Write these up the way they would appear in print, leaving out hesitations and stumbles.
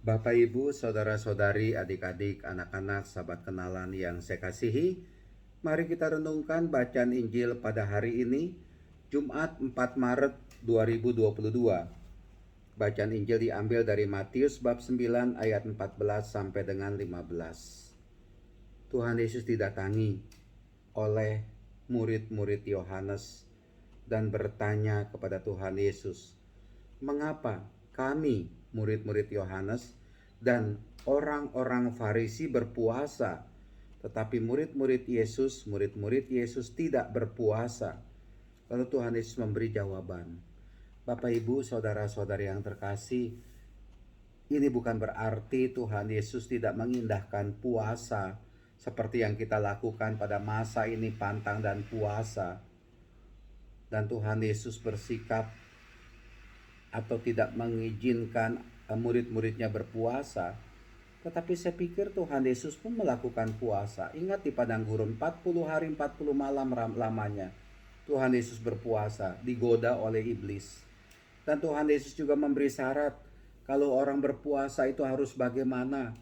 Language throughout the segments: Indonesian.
Bapak, Ibu, saudara-saudari, adik-adik, anak-anak, sahabat kenalan yang saya kasihi, mari kita renungkan bacaan Injil pada hari ini, Jumat 4 Maret 2022. Bacaan Injil diambil dari Matius bab 9 ayat 14 sampai dengan 15. Tuhan Yesus didatangi oleh murid-murid Yohanes dan bertanya kepada Tuhan Yesus, "Mengapa kami, murid-murid Yohanes, dan orang-orang Farisi berpuasa, tetapi murid-murid Yesus tidak berpuasa?" Lalu Tuhan Yesus memberi jawaban. Bapak, Ibu, saudara-saudari yang terkasih, ini bukan berarti Tuhan Yesus tidak mengindahkan puasa seperti yang kita lakukan pada masa ini, pantang dan puasa. Dan Tuhan Yesus bersikap atau tidak mengizinkan murid-muridnya berpuasa. Tetapi saya pikir Tuhan Yesus pun melakukan puasa. Ingat di padang gurun 40 hari 40 malam lamanya Tuhan Yesus berpuasa, digoda oleh iblis. Dan Tuhan Yesus juga memberi syarat, kalau orang berpuasa itu harus bagaimana,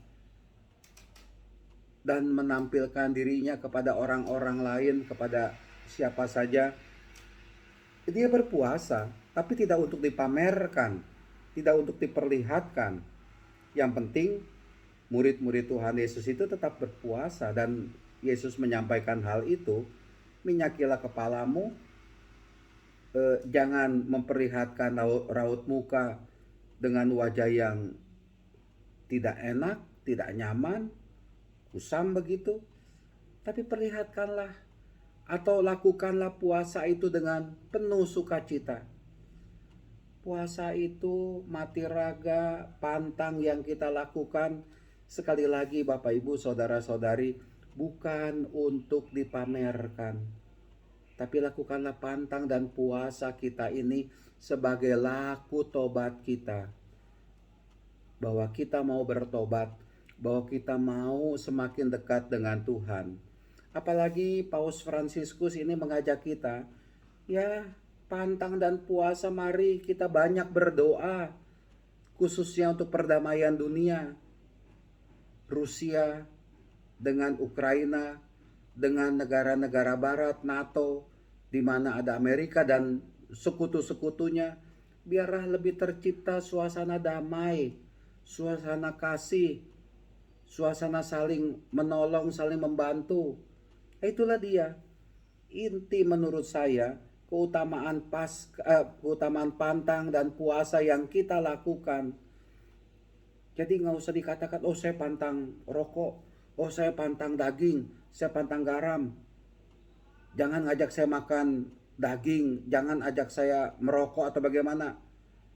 dan menampilkan dirinya kepada orang-orang lain, kepada siapa saja. Dia berpuasa, tapi tidak untuk dipamerkan, tidak untuk diperlihatkan. Yang penting murid-murid Tuhan Yesus itu tetap berpuasa, dan Yesus menyampaikan hal itu, minyakilah kepalamu, jangan memperlihatkan raut muka dengan wajah yang tidak enak, tidak nyaman, kusam begitu, tapi perlihatkanlah atau lakukanlah puasa itu dengan penuh sukacita. Puasa itu mati raga, pantang yang kita lakukan, sekali lagi Bapak, Ibu, saudara-saudari, bukan untuk dipamerkan, tapi lakukanlah pantang dan puasa kita ini sebagai laku tobat kita, bahwa kita mau bertobat, bahwa kita mau semakin dekat dengan Tuhan. Apalagi Paus Fransiskus ini mengajak kita, ya pantang dan puasa, mari kita banyak berdoa, khususnya untuk perdamaian dunia, Rusia dengan Ukraina, dengan negara-negara barat, NATO, di mana ada Amerika dan sekutu-sekutunya. Biarlah lebih tercipta suasana damai, suasana kasih, suasana saling menolong, saling membantu. Itulah dia inti menurut saya keutamaan pantang dan puasa yang kita lakukan. Jadi nggak usah dikatakan, oh saya pantang rokok, oh saya pantang daging, saya pantang garam. Jangan ngajak saya makan daging, jangan ajak saya merokok atau bagaimana.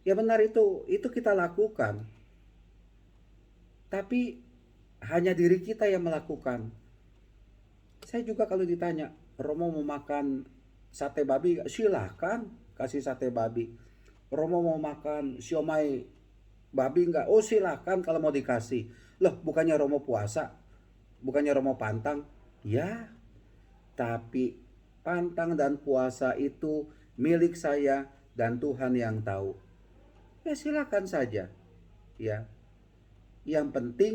Ya benar, itu kita lakukan. Tapi hanya diri kita yang melakukan. Saya juga kalau ditanya, Romo mau makan sate babi, silahkan kasih sate babi. Romo mau makan siomay babi enggak? Oh silahkan kalau mau dikasih. Loh, bukannya Romo puasa? Bukannya Romo pantang? Ya, tapi pantang dan puasa itu milik saya dan Tuhan yang tahu. Ya silakan saja. Ya. Yang penting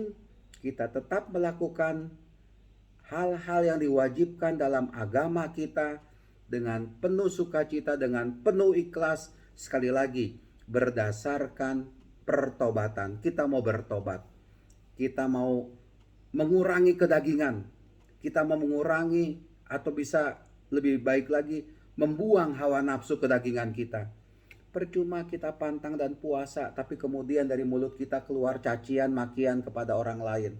kita tetap melakukan hal-hal yang diwajibkan dalam agama kita dengan penuh sukacita, dengan penuh ikhlas. Sekali lagi, berdasarkan pertobatan. Kita mau bertobat, kita mau mengurangi kedagingan, kita mau mengurangi atau bisa lebih baik lagi membuang hawa nafsu kedagingan kita. Percuma kita pantang dan puasa, tapi kemudian dari mulut kita keluar cacian makian kepada orang lain.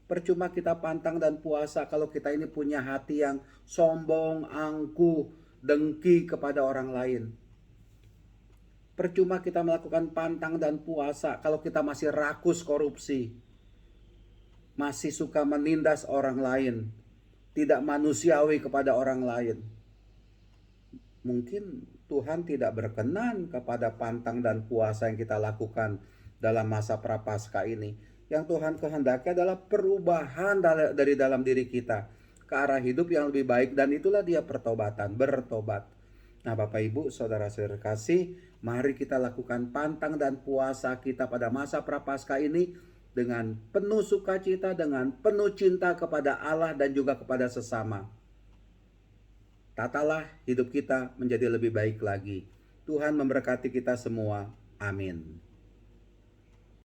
Percuma kita pantang dan puasa kalau kita ini punya hati yang sombong, angkuh, dengki kepada orang lain. Percuma kita melakukan pantang dan puasa kalau kita masih rakus korupsi, masih suka menindas orang lain, tidak manusiawi kepada orang lain. Mungkin Tuhan tidak berkenan kepada pantang dan puasa yang kita lakukan dalam masa Prapaskah ini. Yang Tuhan kehendaki adalah perubahan dari dalam diri kita ke arah hidup yang lebih baik, dan itulah dia pertobatan, bertobat. Nah, Bapak Ibu, saudara-saudara kasih, mari kita lakukan pantang dan puasa kita pada masa Prapaskah ini dengan penuh sukacita, dengan penuh cinta kepada Allah dan juga kepada sesama. Tatalah hidup kita menjadi lebih baik lagi. Tuhan memberkati kita semua. Amin.